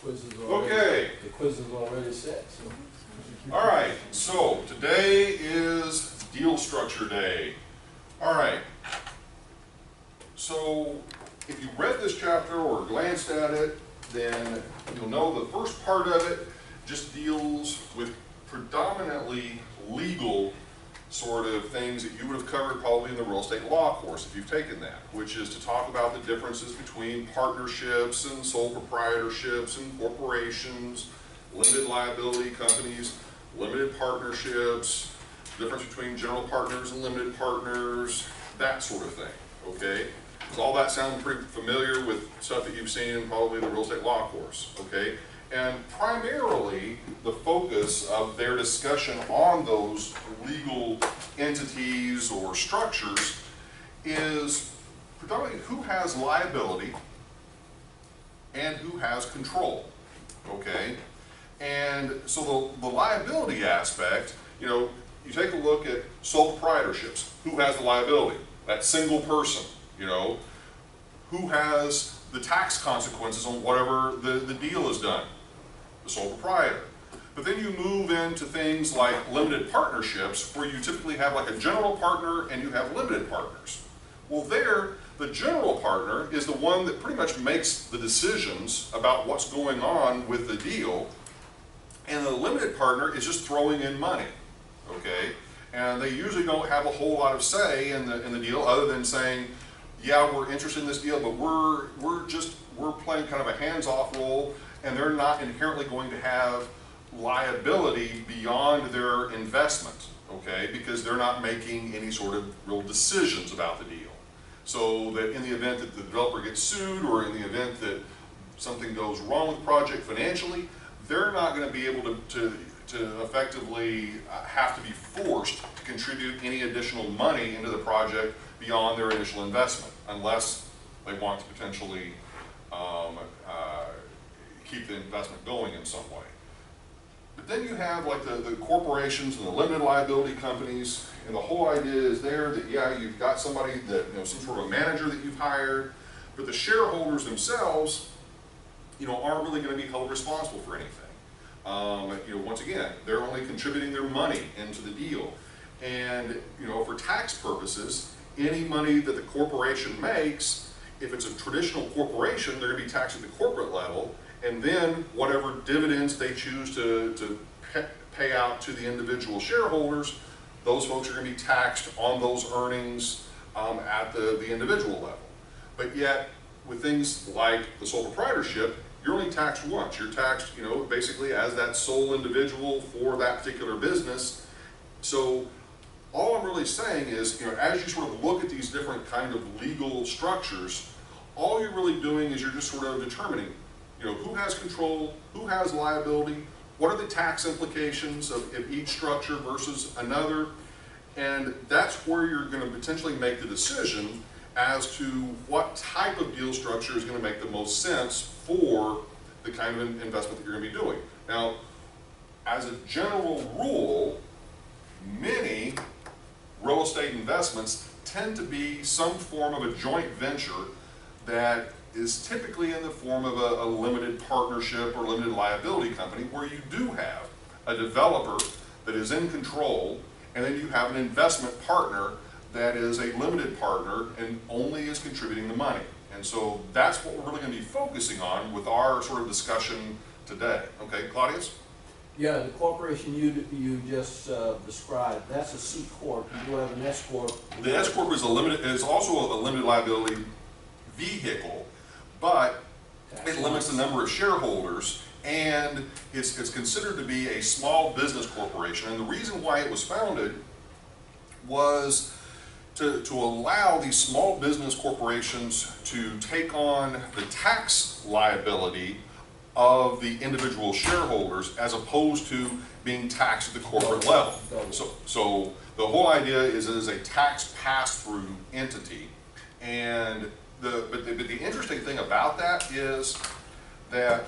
Okay. The quiz is already set. So. All right. So today is deal structure day. All right. So if you read this chapter or glanced at it, then you'll know the first part of it just deals with predominantly legal sort of things that you would have covered probably in the real estate law course if you've taken that, which is to talk about the differences between partnerships and sole proprietorships and corporations, limited liability companies, limited partnerships, difference between general partners and limited partners, that sort of thing, okay? Does all that sound pretty familiar with stuff that you've seen in probably the real estate law course, okay? And primarily, the focus of their discussion on those legal entities or structures is predominantly who has liability and who has control, okay? And so the liability aspect, you know, you take a look at sole proprietorships. Who has the liability? That single person, you know. Who has the tax consequences on whatever the deal is done? The sole proprietor. But then you move into things like limited partnerships, where you typically have like a general partner and you have limited partners. Well, there, the general partner is the one that pretty much makes the decisions about what's going on with the deal, and the limited partner is just throwing in money, okay? And they usually don't have a whole lot of say in the deal, other than saying, yeah, we're interested in this deal, but we're playing kind of a hands-off role, and they're not inherently going to have liability beyond their investment, okay? Because they're not making any sort of real decisions about the deal. So that in the event that the developer gets sued, or in the event that something goes wrong with the project financially, they're not going to be able to effectively have to be forced to contribute any additional money into the project beyond their initial investment, unless they want to potentially keep the investment going in some way. But then you have like the corporations and the limited liability companies, and the whole idea is there that, yeah, you've got somebody that, you know, some sort of a manager that you've hired, but the shareholders themselves, you know, aren't really going to be held responsible for anything. You know, once again, they're only contributing their money into the deal. And, you know, for tax purposes, any money that the corporation makes, if it's a traditional corporation, they're going to be taxed at the corporate level, and then whatever dividends they choose to pay out to the individual shareholders, those folks are going to be taxed on those earnings at the individual level. But yet, with things like the sole proprietorship, you're only taxed once. You're taxed, you know, basically as that sole individual for that particular business. So all I'm really saying is, you know, as you sort of look at these different kind of legal structures, all you're really doing is you're just sort of determining, you know, who has control, who has liability, what are the tax implications of each structure versus another, and that's where you're going to potentially make the decision as to what type of deal structure is going to make the most sense for the kind of investment that you're going to be doing. Now, as a general rule, many real estate investments tend to be some form of a joint venture that is typically in the form of a limited partnership or limited liability company, where you do have a developer that is in control, and then you have an investment partner that is a limited partner and only is contributing the money. And so that's what we're really going to be focusing on with our sort of discussion today. Okay, Claudius? Yeah, the corporation you just described, that's a C corp. You do have an S corp. The S corp is also a limited liability vehicle, but it limits the number of shareholders, and it's considered to be a small business corporation. And the reason why it was founded was to allow these small business corporations to take on the tax liability of the individual shareholders, as opposed to being taxed at the corporate level. So the whole idea is it is a tax pass-through entity, and but the interesting thing about that is that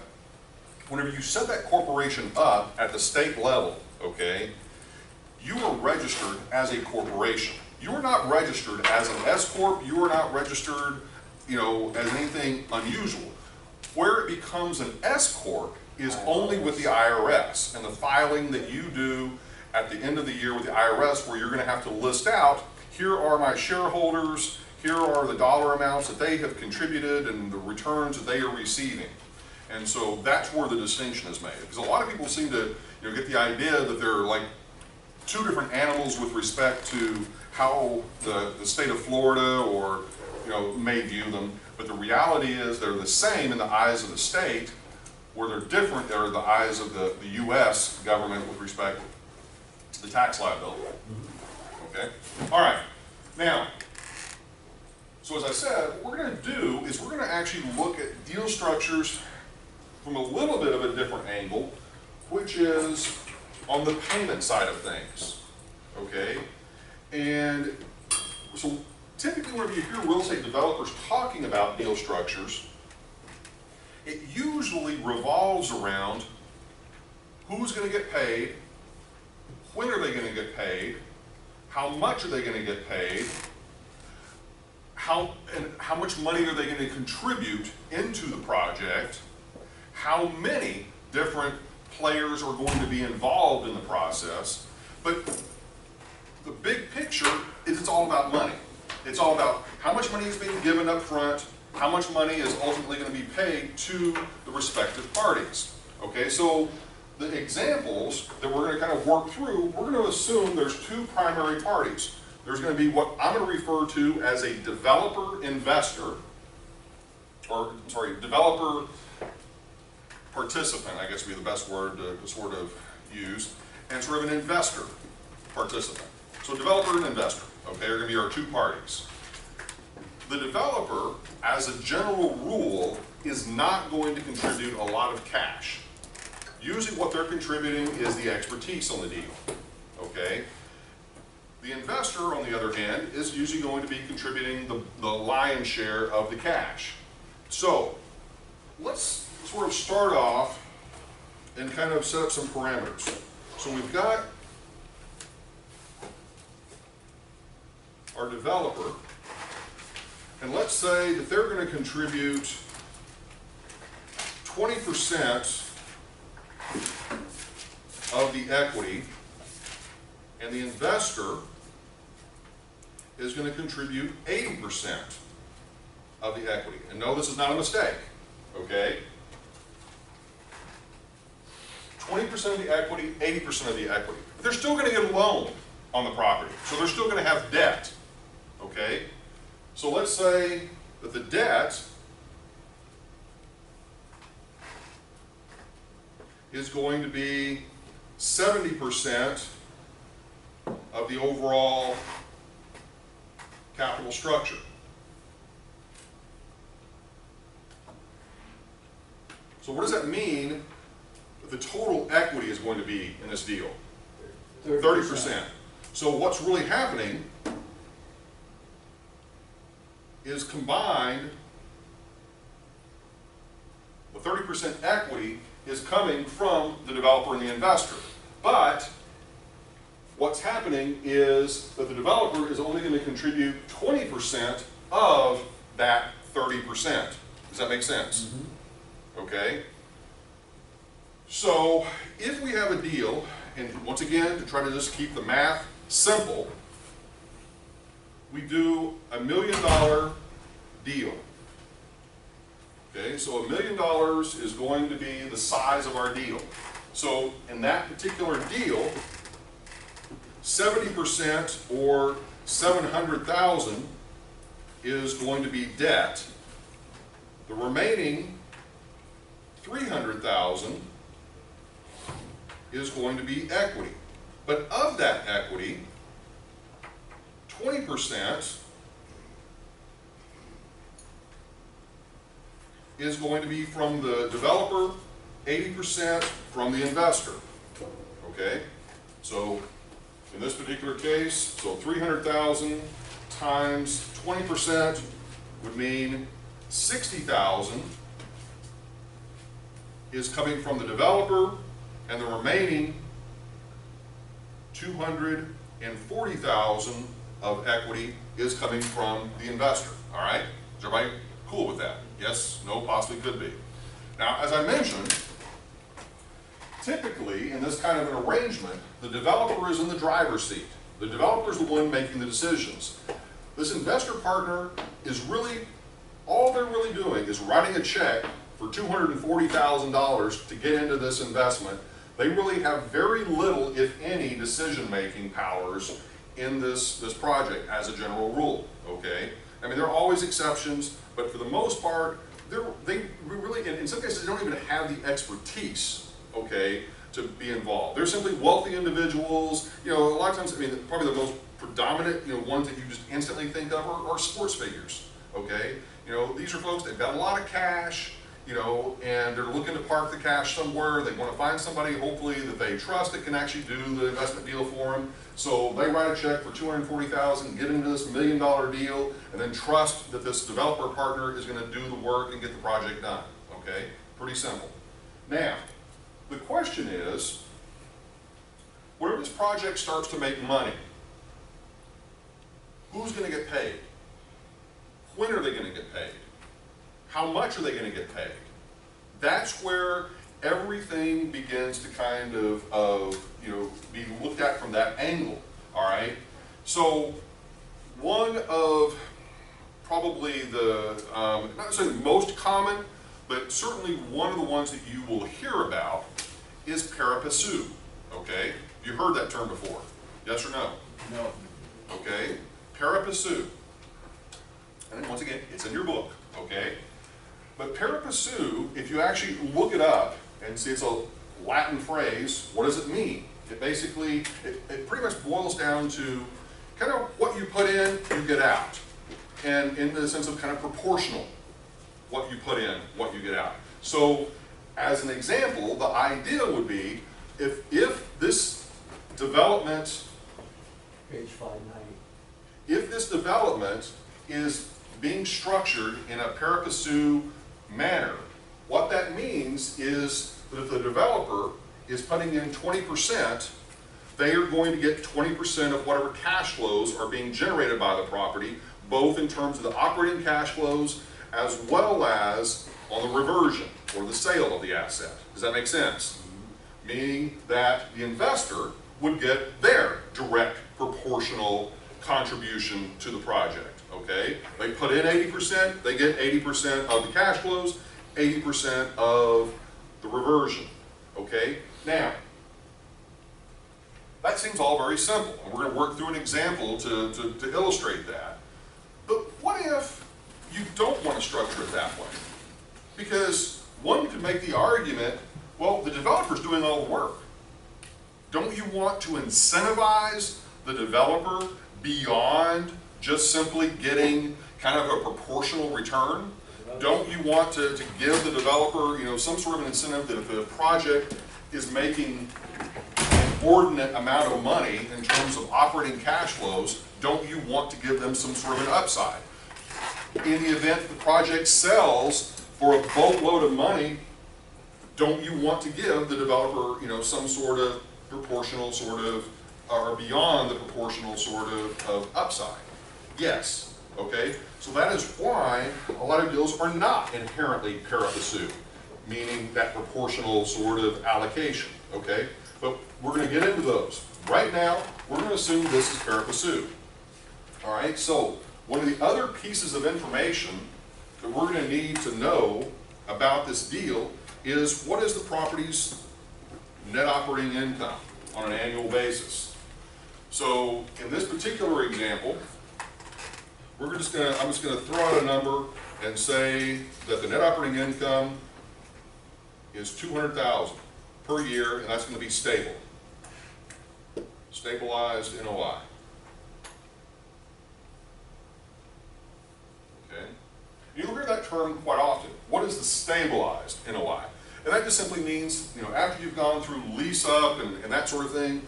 whenever you set that corporation up at the state level, okay, you are registered as a corporation. You are not registered as an S corp. You are not registered, you know, as anything unusual. Where it becomes an S corp is only with the IRS, and the filing that you do at the end of the year with the IRS, where you're going to have to list out, here are my shareholders, here are the dollar amounts that they have contributed and the returns that they are receiving. And so that's where the distinction is made. Because a lot of people seem to get the idea that they're like two different animals with respect to how the state of Florida or may view them. But the reality is they're the same in the eyes of the state. Where they're different are the eyes of the U.S. government with respect to the tax liability. Okay? All right. Now, so as I said, what we're going to do is we're going to actually look at deal structures from a little bit of a different angle, which is on the payment side of things. Okay? And so typically whenever you hear real estate developers talking about deal structures, it usually revolves around who's going to get paid, when are they going to get paid, how much are they going to get paid, how much money are they going to contribute into the project, how many different players are going to be involved in the process. But the big picture is it's all about money. It's all about how much money is being given up front, how much money is ultimately going to be paid to the respective parties. Okay, so the examples that we're going to kind of work through, we're going to assume there's two primary parties. There's going to be what I'm going to refer to as a developer investor, or sorry, developer participant, I guess would be the best word to sort of use, and sort of an investor participant. So developer and investor, okay, are going to be our two parties. The developer, as a general rule, is not going to contribute a lot of cash. Usually what they're contributing is the expertise on the deal, okay? The investor, on the other hand, is usually going to be contributing the lion's share of the cash. So, let's sort of start off and kind of set up some parameters. So we've got our developer, and let's say that they're going to contribute 20% of the equity, and the investor is going to contribute 80% of the equity. And no, this is not a mistake, okay? 20% of the equity, 80% of the equity. But they're still going to get a loan on the property, so they're still going to have debt, okay? So let's say that the debt is going to be 70% of the overall capital structure. So what does that mean that the total equity is going to be in this deal? 30%. So what's really happening is combined, the 30% equity is coming from the developer and the investor. But what's happening is that the developer is only going to contribute 20% of that 30%. Does that make sense? Mm-hmm. Okay? So if we have a deal, and once again, to try to just keep the math simple, we do $1 million deal. Okay, so $1 million is going to be the size of our deal. So in that particular deal, 70% or $700,000 is going to be debt. The remaining $300,000 is going to be equity. But of that equity, 20% is going to be from the developer, 80% from the investor. Okay? So in this particular case, so 300,000 times 20% would mean 60,000 is coming from the developer, and the remaining 240,000 of equity is coming from the investor. All right? Is everybody cool with that? Yes? No? Possibly could be. Now, as I mentioned, typically in this kind of an arrangement, the developer is in the driver's seat. The developer is the one making the decisions. This investor partner is really, all they're really doing is writing a check for $240,000 to get into this investment. They really have very little, if any, decision-making powers in this project as a general rule, okay? I mean, there are always exceptions, but for the most part, they really, in some cases, they don't even have the expertise, okay, to be involved. They're simply wealthy individuals. You know, a lot of times, I mean, probably the most predominant, you know, ones that you just instantly think of are sports figures, okay? You know, these are folks, they've got a lot of cash, you know, and they're looking to park the cash somewhere. They want to find somebody, hopefully, that they trust that can actually do the investment deal for them. So they write a check for $240,000, get into this $1 million deal, and then trust that this developer partner is going to do the work and get the project done, okay? Pretty simple. Now, the question is, whenever this project starts to make money, who's going to get paid? When are they going to get paid? How much are they going to get paid? That's where everything begins to kind of you know, be looked at from that angle, all right? So one of probably the, not necessarily the most common, but certainly one of the ones that you will hear about is pari passu, okay? You heard that term before, yes or no? No. Okay, pari passu. And once again, it's in your book, okay? But pari passu, if you actually look it up and see it's a Latin phrase, what does it mean? It basically, it pretty much boils down to kind of what you put in, you get out. And in the sense of kind of proportional, what you put in, what you get out. So, as an example, the idea would be, if this development, Page 590. if this development is being structured in a pari passu manner, what that means is that if the developer is putting in 20%, they are going to get 20% of whatever cash flows are being generated by the property, both in terms of the operating cash flows as well as on the reversion or the sale of the asset. Does that make sense? Meaning that the investor would get their direct proportional contribution to the project, okay? They put in 80%, they get 80% of the cash flows, 80% of the reversion, okay? Now, that seems all very simple, and we're going to work through an example to illustrate that. But what if you don't want to structure it that way? Because one could make the argument, well, the developer's doing all the work. Don't you want to incentivize the developer beyond just simply getting kind of a proportional return? Don't you want to give the developer, you know, some sort of an incentive that if a project is making an inordinate amount of money in terms of operating cash flows, don't you want to give them some sort of an upside? In the event the project sells for a boatload of money, don't you want to give the developer, you know, some sort of proportional sort of, or beyond the proportional sort of upside? Yes, okay? So that is why a lot of deals are not inherently pari passu, meaning that proportional sort of allocation, okay? But we're going to get into those. Right now, we're going to assume this is pari passu. All right, so one of the other pieces of information that we're going to need to know about this deal is what is the property's net operating income on an annual basis. So in this particular example, I'm just going to throw out a number and say that the net operating income is $200,000 per year, and that's going to be stable. Stabilized NOI. Okay? You'll hear that term quite often. What is the stabilized NOI? And that just simply means, you know, after you've gone through lease up and that sort of thing,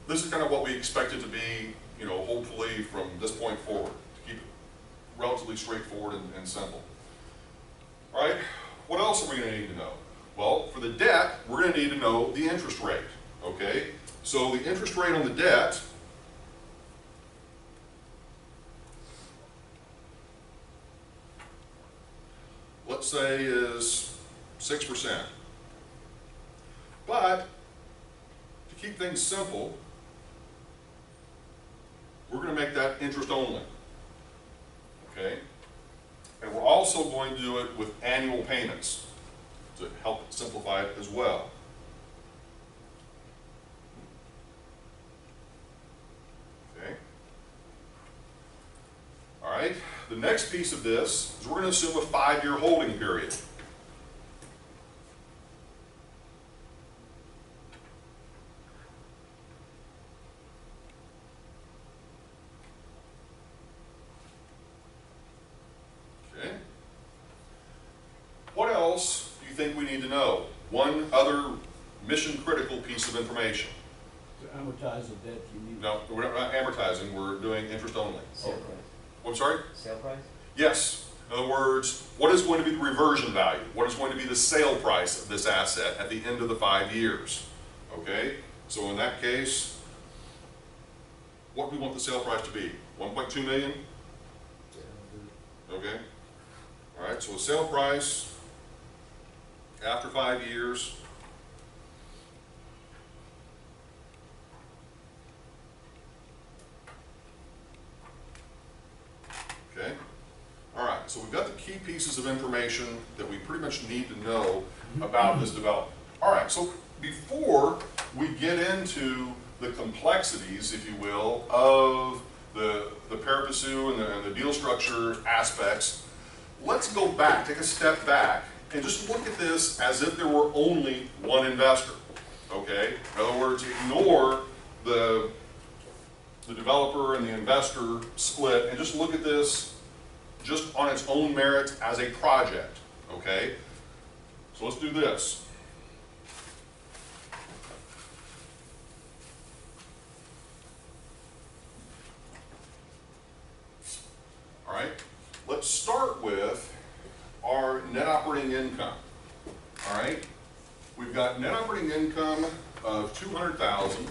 this is kind of what we expect it to be, you know, hopefully from this point forward, to keep it relatively straightforward and simple. All right, what else are we going to need to know? Well, for the debt, we're going to need to know the interest rate, okay? So the interest rate on the debt, let's say is 6%. But to keep things simple, we're going to make that interest only. Okay? And we're also going to do it with annual payments to help simplify it as well. Okay? All right, the next piece of this is we're going to assume a 5-year holding period. Okay. What else do you think we need to know? One other mission-critical piece of information. To amortize the debt, you need. No, we're not amortizing, we're doing interest only. Sale price. I'm sorry? Sale price? Yes. In other words, what is going to be the reversion value? What is going to be the sale price of this asset at the end of the 5 years? Okay? So in that case, what do we want the sale price to be? 1.2 million? Okay? All right, so a sale price after 5 years. Okay? All right, so we've got the key pieces of information that we pretty much need to know about this development. All right, so before we get into the complexities, if you will, of the pari passu and the deal structure aspects, let's go back, take a step back, and just look at this as if there were only one investor, okay? In other words, ignore the developer and the investor split and just look at this just on its own merit as a project, okay? So let's do this. All right, let's start with our net operating income. All right, we've got net operating income of $200,000.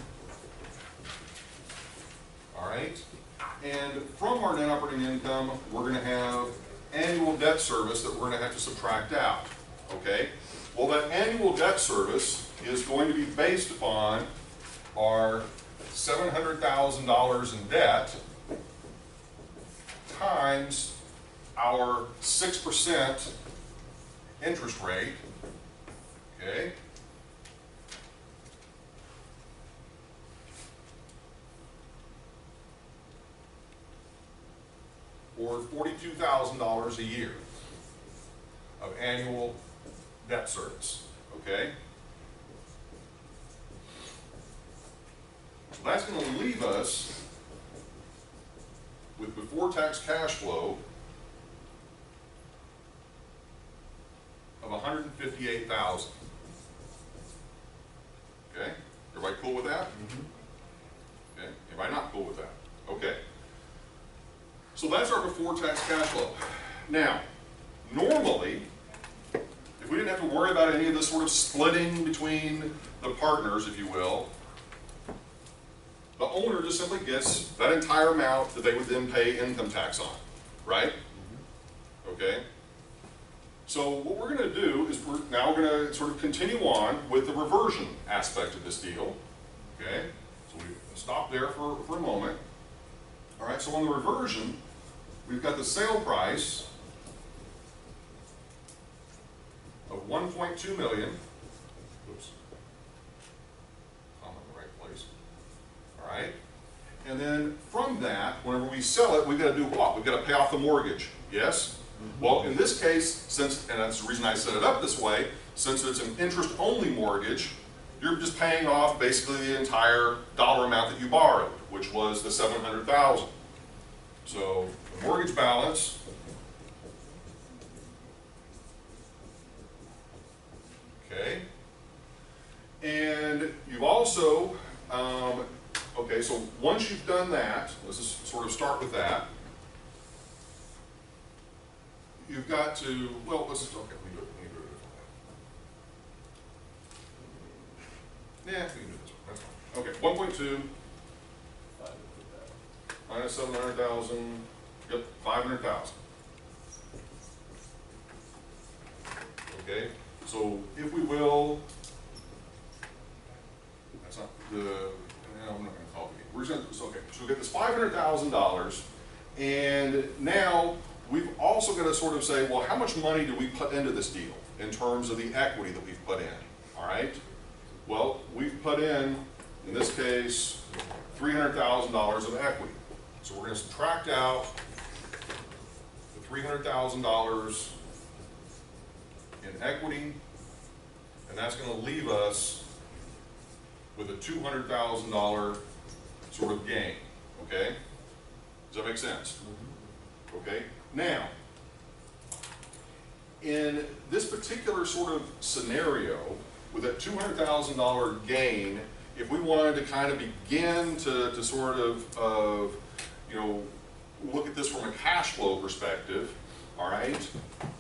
All right, and from our net operating income, we're going to have annual debt service that we're going to have to subtract out. Okay, well, that annual debt service is going to be based upon our $700,000 in debt times our 6% interest rate, okay? Or $42,000 a year of annual debt service, okay? So that's going to leave us with before tax cash flow of $158,000. Okay? Everybody cool with that? Okay? Anybody not cool with that? Okay. So that's our before tax cash flow. Now, normally, if we didn't have to worry about any of this sort of splitting between the partners, if you will, the owner just simply gets that entire amount that they would then pay income tax on, right? Okay? So what we're going to do is we're now going to sort of continue on with the reversion aspect of this deal. Okay? So we stop there for a moment. All right, so on the reversion, we've got the sale price of $1.2 million. Oops. I'm in the right place. All right? And then from that, whenever we sell it, we've got to do what? We've got to pay off the mortgage. Yes? Well, in this case, since, and that's the reason I set it up this way, since it's an interest-only mortgage, you're just paying off basically the entire dollar amount that you borrowed, which was the $700,000. So the mortgage balance okay, and you've also okay, so once you've done that, let's just sort of start with that. You've got to, well, let's just, okay, we do it a different way. Yeah, we can do this one, that's fine. Okay, 1.2 minus 700,000, yep, 500,000. Okay, So if we will, that's not the, no, I'm not gonna call it, we're just gonna, so, okay, so we get this $500,000, and now we've also got to sort of say, well, how much money do we put into this deal in terms of the equity that we've put in, all right? Well, we've put in this case, $300,000 of equity. So we're going to subtract out the $300,000 in equity, and that's going to leave us with a $200,000 sort of gain, okay? Does that make sense? Okay, now, in this particular sort of scenario, with that $200,000 gain, if we wanted to kind of begin to sort of, you know, look at this from a cash flow perspective, all right,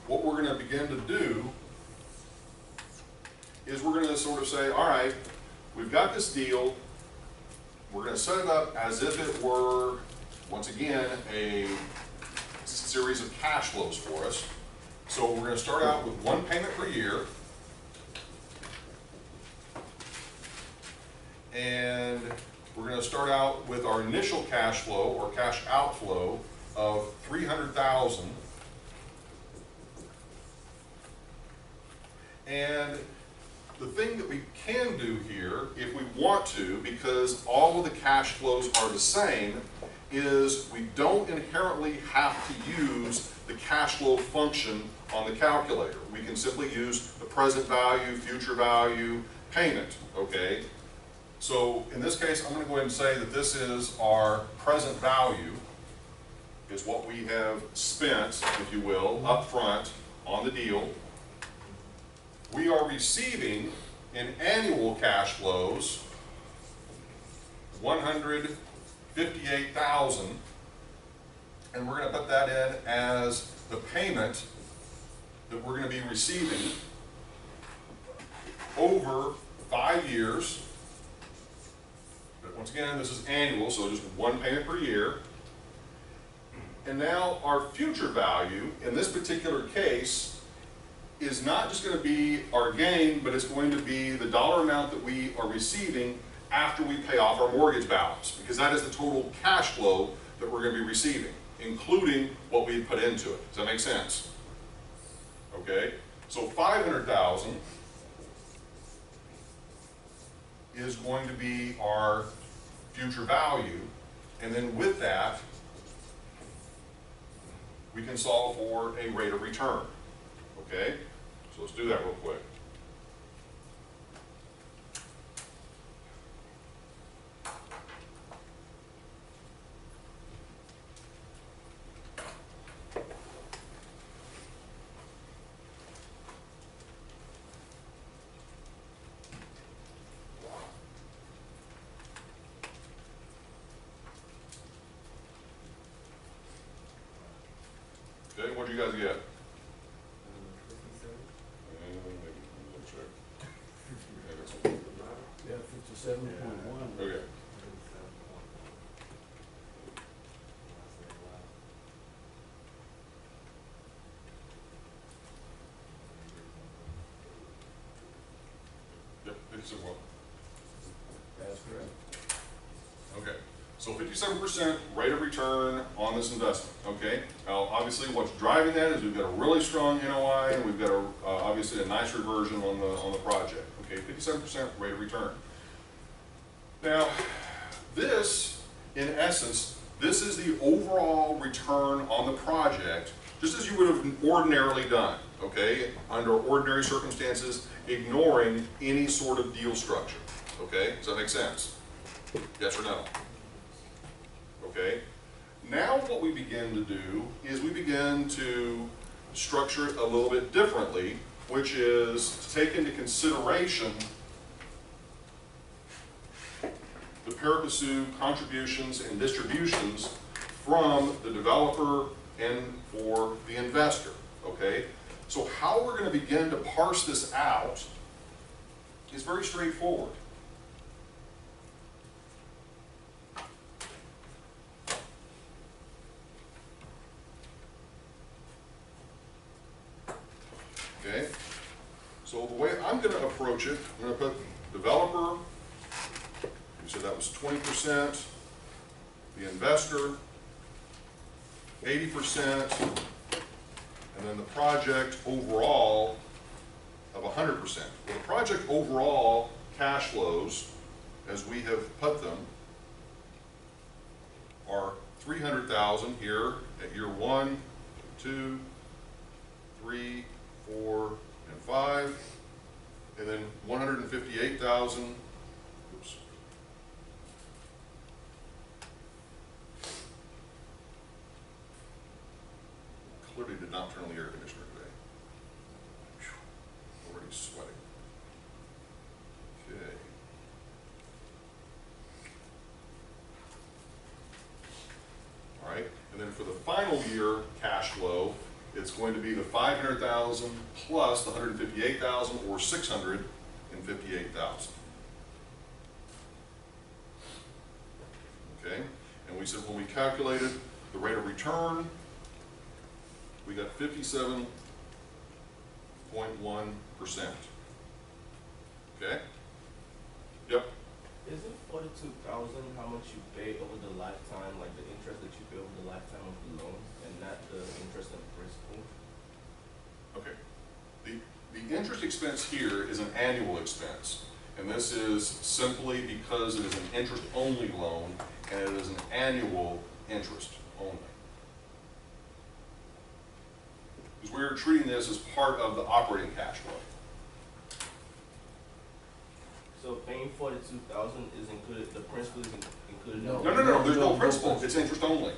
what we're going to begin to do is we're going to sort of say, all right, we've got this deal, we're going to set it up as if it were, once again, a series of cash flows for us. So we're going to start out with one payment per year, and we're going to start out with our initial cash flow or cash outflow of $300,000, and the thing that we can do here, if we want to, because all of the cash flows are the same, is we don't inherently have to use the cash flow function on the calculator. We can simply use the present value, future value, payment, okay? So in this case, I'm going to go ahead and say that this is our present value, is what we have spent, if you will, up front on the deal. We are receiving in annual cash flows $158,000, and we're going to put that in as the payment that we're going to be receiving over 5 years. But once again, this is annual, so just one payment per year. And now our future value, in this particular case, is not just going to be our gain, but it's going to be the dollar amount that we are receiving after we pay off our mortgage balance, because that is the total cash flow that we're going to be receiving, including what we put into it. Does that make sense? Okay, so $500,000 is going to be our future value, and then with that, we can solve for a rate of return. Okay, so let's do that real quick. Okay, what do you guys get? Yeah, 57.1. Okay. Yep, 57. That's correct. Okay, so 57% rate of return on this investment, okay? Now, obviously, what's driving that is we've got a really strong NOI, and we've got a, obviously a nice reversion on the project, okay? 57% rate of return. Now, this, in essence, this is the overall return on the project, just as you would have ordinarily done, okay? Under ordinary circumstances, ignoring any sort of deal structure, okay? Does that make sense? Yes or no? Okay. Now what we begin to do is we begin to structure it a little bit differently, which is to take into consideration the pari passu contributions and distributions from the developer and for the investor. Okay. So how we're going to begin to parse this out is very straightforward. Okay, so approach it. I'm gonna put developer, you said that was 20%, the investor, 80%, and then the project overall of 100%. Well, the project overall cash flows, as we have put them, are 300,000 here at year 1, 2, 3, 4, and 5, and then 158,000. Oops. Clearly did not turn on the air conditioner today. Whew, already sweating. Okay. All right, and then for the final year cash flow, it's going to be the 500,000 plus the 158,000, or 658,000. Okay, and we said when we calculated the rate of return, we got 57.1%. Okay? Yep. Isn't 42,000 how much you pay over the lifetime, like the interest that you pay over the lifetime of the loan, and not the interest and principal? Okay. The interest expense here is an annual expense, and this is simply because it is an interest-only loan, and it is an annual interest only. Because we're treating this as part of the operating cash flow. So paying 42,000 is included, the principal is included? No. No, there's no No principal, principal. it's interest only.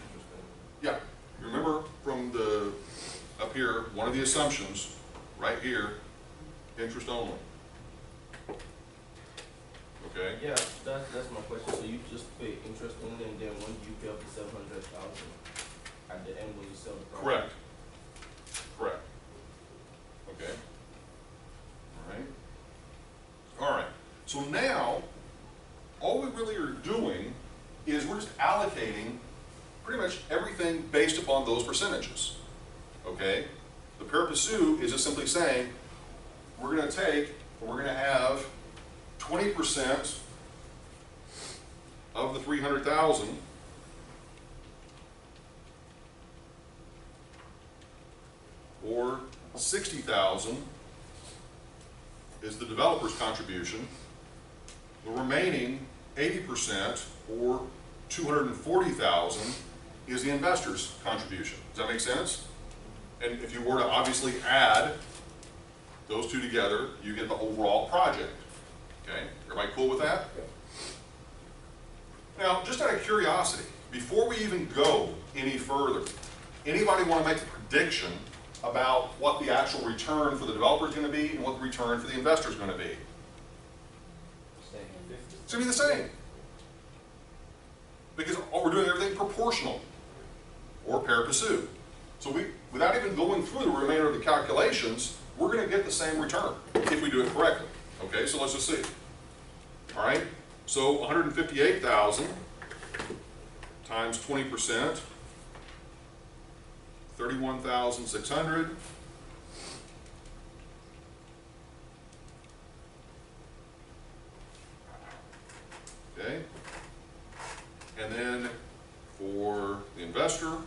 Interesting. Yeah, remember from the, up here, one of the assumptions, right here, interest only. Okay? Yeah, that's my question. So you just pay interest only, and then when you pay up to 700,000 at the end when you sell the property? Correct. Correct. Okay. All right. All right. So now, all we really are doing is we're just allocating pretty much everything based upon those percentages. Okay? The pari passu is just simply saying we're going to take, we're going to have 20% of the 300,000 or 60,000 is the developer's contribution. The remaining 80% or 240,000 is the investor's contribution. Does that make sense? And if you were to obviously add those two together, you get the overall project. Okay, everybody cool with that? Now, just out of curiosity, before we even go any further, anybody want to make a prediction about what the actual return for the developer is going to be and what the return for the investor is going to be? It's going to be the same. Because we're doing everything proportional or pari passu. So without even going through the remainder of the calculations, we're going to get the same return if we do it correctly. Okay, so let's just see. All right, so 158,000 times 20%, 31,600. Okay, and then for the investor,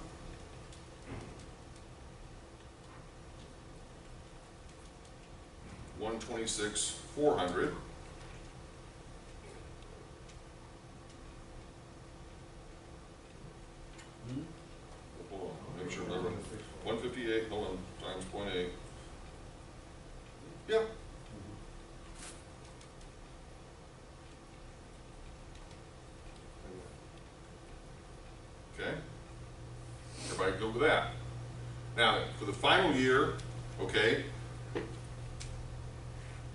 $126,400. Hold on, make sure I remember. 158, hold on, times 0.8. Yeah. Okay. Everybody good with that? Now, for the final year, okay,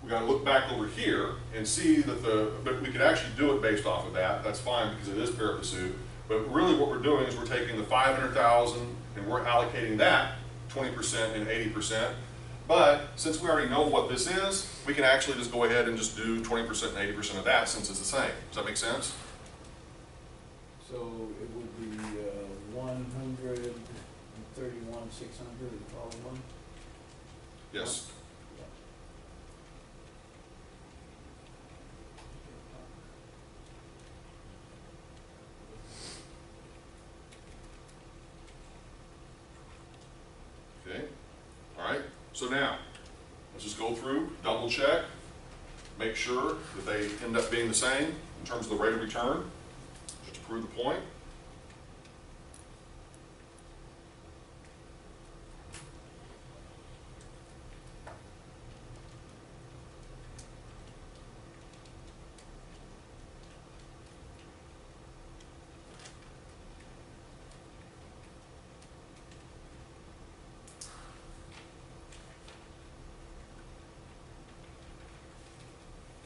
we got to look back over here and see that but we could actually do it based off of that. That's fine because it is pari passu. But really what we're doing is we're taking the 500,000 and we're allocating that 20% and 80%. But since we already know what this is, we can actually just go ahead and just do 20% and 80% of that since it's the same. Does that make sense? So it would be 131,600 all one? Yes. So now, let's just go through, double check, make sure that they end up being the same in terms of the rate of return, just to prove the point.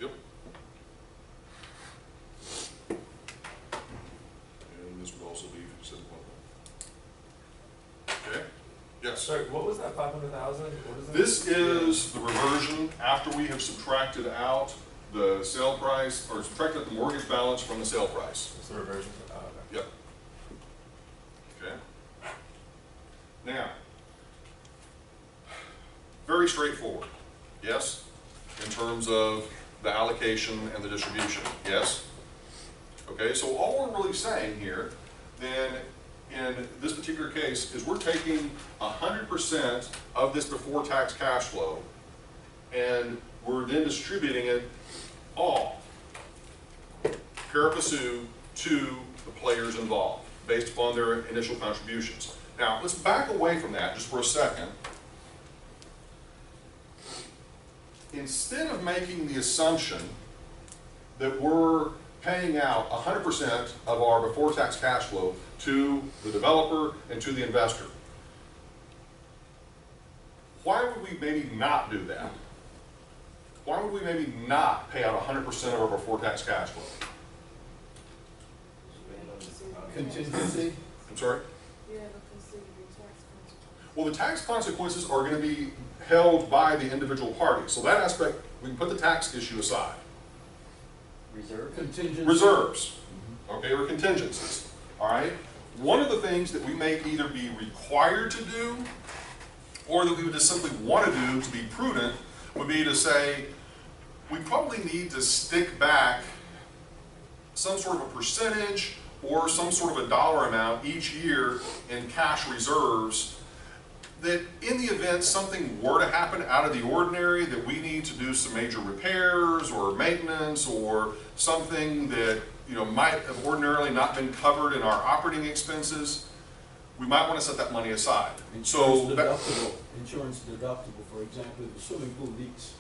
Yep. And this would also be 57.1. Okay. Yes. Sorry, what was that 500,000? What is that? This is the reversion after we have subtracted out the sale price, or subtracted the mortgage balance from the sale price. It's the reversion. Oh, okay. Yep. Okay. Now, very straightforward, yes? In terms of the allocation and the distribution, yes? Okay, so all we're really saying here, then, in this particular case, is we're taking 100% of this before tax cash flow, and we're then distributing it all, pari passu, to the players involved, based upon their initial contributions. Now, let's back away from that just for a second. Instead of making the assumption that we're paying out 100% of our before tax cash flow to the developer and to the investor, why would we maybe not do that? Why would we maybe not pay out 100% of our before tax cash flow? Contingency? I'm sorry? Yeah, because the tax consequences. Well, the tax consequences are going to be held by the individual parties. So that aspect, we can put the tax issue aside. Reserve? Contingency? Reserves, okay, or contingencies, all right? One of the things that we may either be required to do or that we would just simply want to do to be prudent would be to say, we probably need to stick back some sort of a percentage or some sort of a dollar amount each year in cash reserves, that in the event something were to happen out of the ordinary, that we need to do some major repairs or maintenance or something that might have ordinarily not been covered in our operating expenses, we might want to set that money aside. Insurance deductible, for example, if the swimming pool leaks.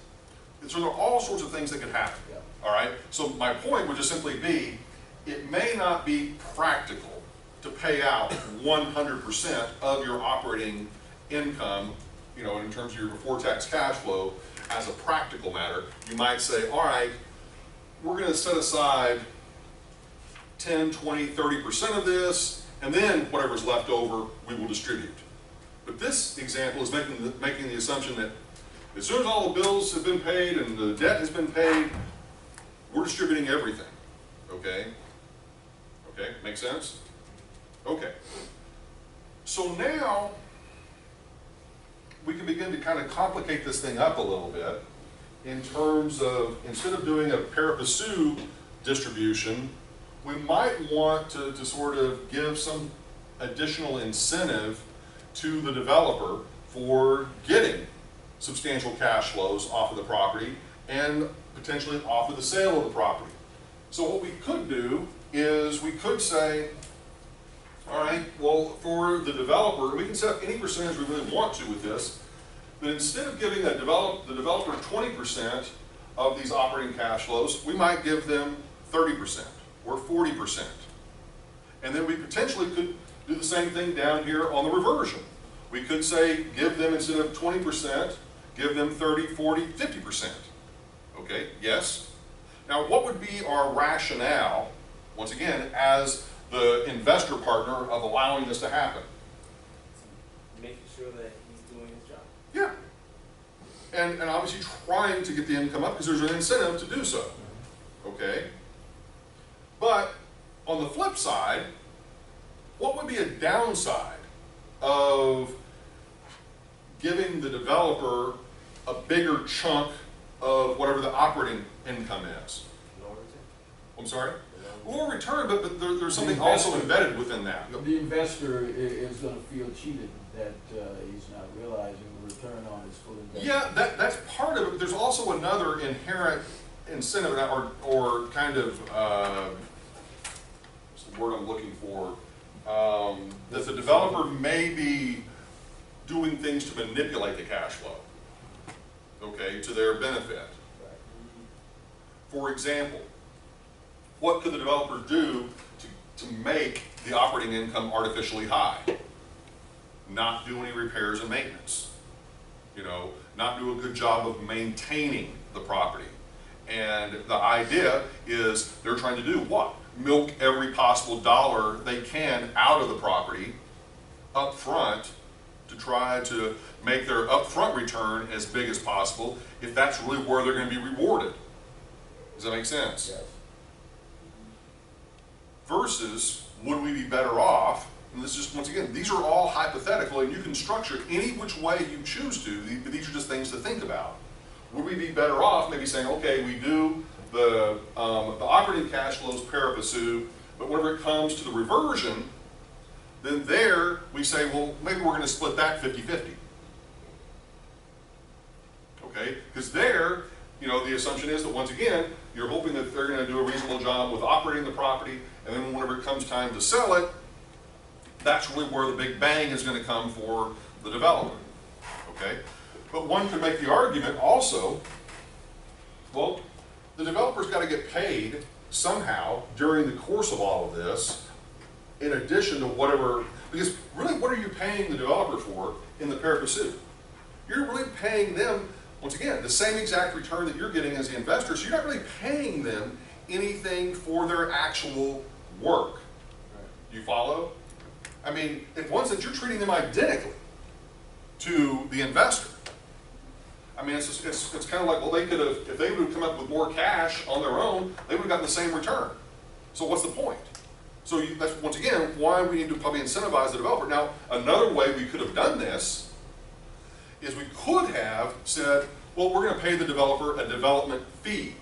So there are all sorts of things that could happen. Yeah. All right. So my point would just simply be, it may not be practical to pay out 100% of your operating income, in terms of your before tax cash flow as a practical matter. You might say, all right, we're going to set aside 10, 20, 30% of this, and then whatever's left over, we will distribute. But this example is making the assumption that as soon as all the bills have been paid and the debt has been paid, we're distributing everything. Okay? Okay, make sense? Okay. So now, we can begin to kind of complicate this thing up a little bit in terms of, instead of doing a pari passu distribution, we might want to sort of give some additional incentive to the developer for getting substantial cash flows off of the property and potentially off of the sale of the property. So what we could do is we could say, all right, well, for the developer, we can set up any percentage we really want to with this, but instead of giving the developer 20% of these operating cash flows, we might give them 30% or 40%. And then we potentially could do the same thing down here on the reversion. We could say, give them, instead of 20%, give them 30, 40, 50%. Okay, yes? Now, what would be our rationale, once again, as the investor partner of allowing this to happen? Making sure that he's doing his job. Yeah. And obviously trying to get the income up because there's an incentive to do so. Okay? But on the flip side, what would be a downside of giving the developer a bigger chunk of whatever the operating income is? No return. I'm sorry? No return. lower return, but there's something The also investor- embedded within that. The investor is gonna feel cheated that he's not realizing the return on his full investment. Yeah, that's part of it, but there's also another inherent incentive, or kind of, what's the word I'm looking for? That the developer may be doing things to manipulate the cash flow, okay, to their benefit. For example, what could the developer do to make the operating income artificially high? Not do any repairs and maintenance. You know, not do a good job of maintaining the property. And the idea is they're trying to do what? Milk every possible dollar they can out of the property up front to try to make their upfront return as big as possible if that's really where they're going to be rewarded. Does that make sense? Yes. Versus, would we be better off, and this is just, once again, these are all hypothetical and you can structure it any which way you choose to, but these are just things to think about. Would we be better off maybe saying, okay, we do the operating cash flows pari passu, but whenever it comes to the reversion, then there we say, well, maybe we're going to split that 50-50. Okay? Because there, you know, the assumption is that once again, you're hoping that they're going to do a reasonable job with operating the property, and then whenever it comes time to sell it, that's really where the big bang is going to come for the developer. Okay? But one could make the argument also, well, the developer's got to get paid somehow during the course of all of this, in addition to whatever, because really what are you paying the developer for in the pari passu? You're really paying them, once again, the same exact return that you're getting as the investor, so you're not really paying them anything for their actual work. Do you follow? I mean, in one sense, you're treating them identically to the investor. I mean, it's kind of like, well, they could have, if they would have come up with more cash on their own, they would have gotten the same return. So what's the point? So that's, once again, why we need to probably incentivize the developer. Now, another way we could have done this is we could have said, well, we're going to pay the developer a development fee.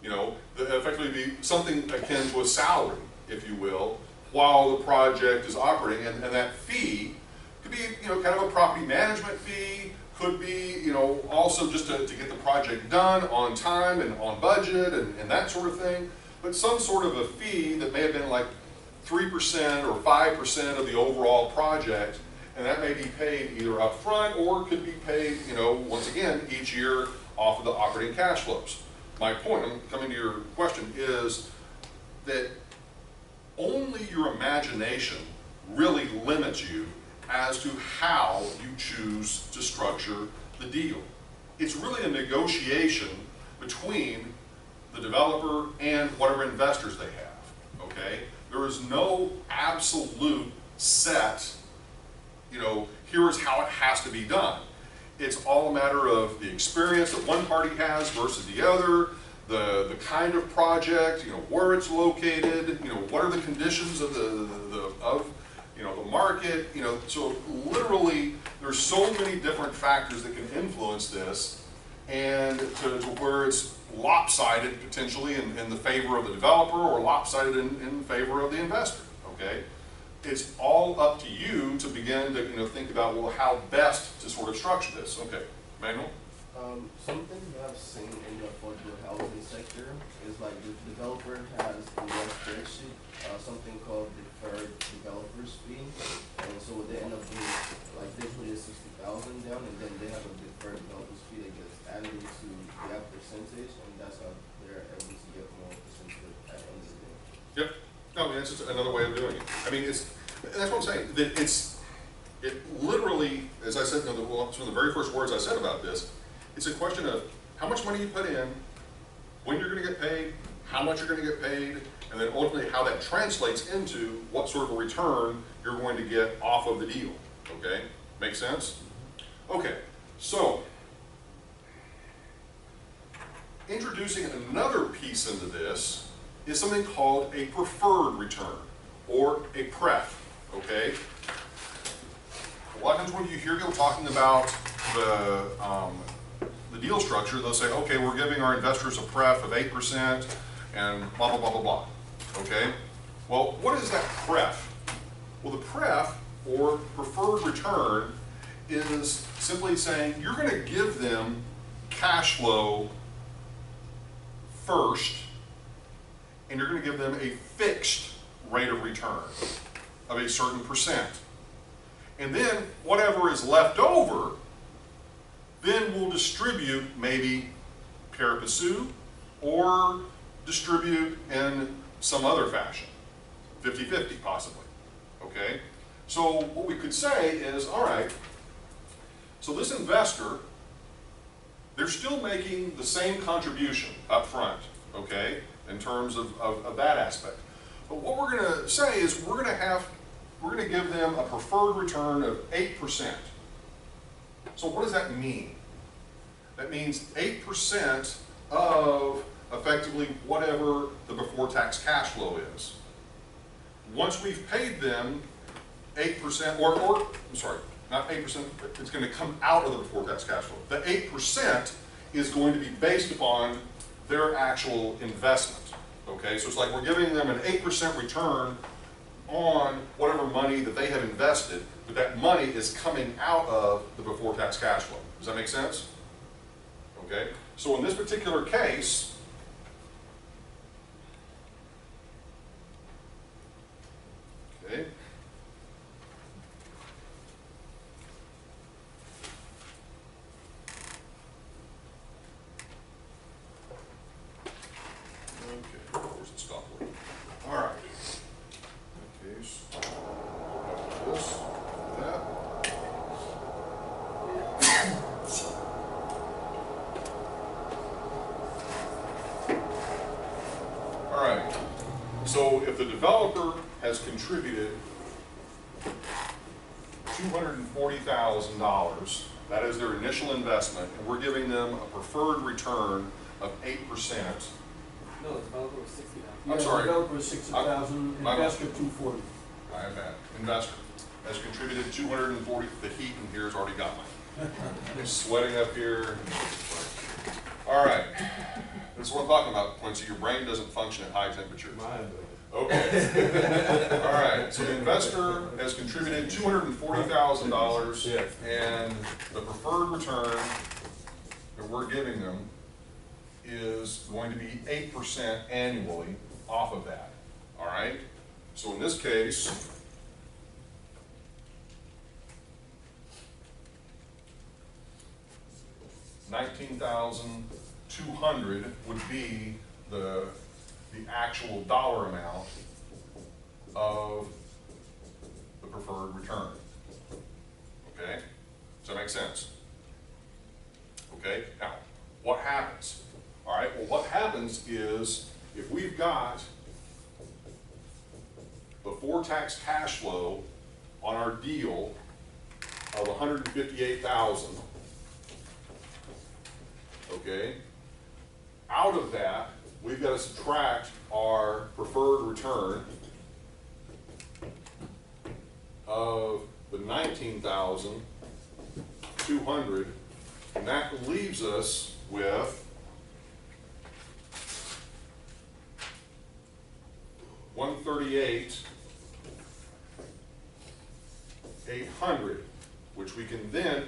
You know, effectively be something akin to a salary, if you will, while the project is operating, and that fee could be, you know, kind of a property management fee, could be, you know, also just to get the project done on time and on budget and that sort of thing, but some sort of a fee that may have been like 3% or 5% of the overall project, and that may be paid either up front or could be paid, you know, once again, each year off of the operating cash flows. My point, I'm coming to your question, is that only your imagination really limits you as to how you choose to structure the deal. It's really a negotiation between the developer and whatever investors they have, okay? There is no absolute set, you know, here is how it has to be done. It's all a matter of the experience that one party has versus the other, the kind of project, you know, where it's located, you know, what are the conditions of the market, you know, so literally there's so many different factors that can influence this, and to where it's lopsided potentially in the favor of the developer or lopsided in favor of the investor, okay? It's all up to you to begin to, you know, think about, well, how best to sort of structure this. Okay, Manuel? Something that I've seen in the affordable housing sector is like the developer has in their spreadsheet something called deferred developer's fee, and so what they end up doing, like they put in $60,000 down, and then they have a deferred developer's fee that gets added to that percentage, and that's how they're able to get more percentage at the end of the day. Yep. No, I mean, it's just another way of doing it. I mean, that's what I'm saying. That it literally, as I said, you know, some of the very first words I said about this, it's a question of how much money you put in, when you're going to get paid, how much you're going to get paid, and then ultimately how that translates into what sort of a return you're going to get off of the deal. Okay? Make sense? Okay, so introducing another piece into this is something called a preferred return, or a pref, okay? A lot of times when you hear people talking about the deal structure, they'll say, okay, we're giving our investors a pref of 8%, and blah, blah, blah, blah, blah, okay? Well, what is that pref? Well, the pref, or preferred return, is simply saying you're going to give them cash flow first, and you're going to give them a fixed rate of return of a certain percent. And then whatever is left over, then we'll distribute maybe pari passu or distribute in some other fashion, 50-50 possibly, okay? So what we could say is, all right, so this investor, they're still making the same contribution up front, okay, in terms of that aspect. But what we're going to say is we're going to give them a preferred return of 8%. So what does that mean? That means 8% of effectively whatever the before tax cash flow is. Once we've paid them 8%, or I'm sorry, not 8%, it's going to come out of the before tax cash flow. The 8% is going to be based upon their actual investment. Okay, so it's like we're giving them an 8% return on whatever money that they have invested, but that money is coming out of the before tax cash flow. Does that make sense? Okay, so in this particular case, okay, where's the stop work? All right. Okay, so this, that. All right. So if the developer has contributed $240,000, that is their initial investment, and we're giving them a preferred return of 8%. No, the developer was 60. I'm sorry. Developer is 60,000, investor 240. I have that. Investor has contributed 240. The heat in here has already got me. I'm sweating up here. All right. This is what I'm talking about, Quincy. Your brain doesn't function at high temperatures. Okay. All right. So the investor has contributed $240,000, and the preferred return that we're giving them is going to be 8% annually off of that. All right. So in this case, $19,200 would be the actual dollar amount of the preferred return. Okay? Does that make sense? Okay? Now, what happens? All right, well, what happens is if we've got before tax cash flow on our deal of $158,000, okay, out of that, we've got to subtract our preferred return of the $19,200, and that leaves us with $138,800, which we can then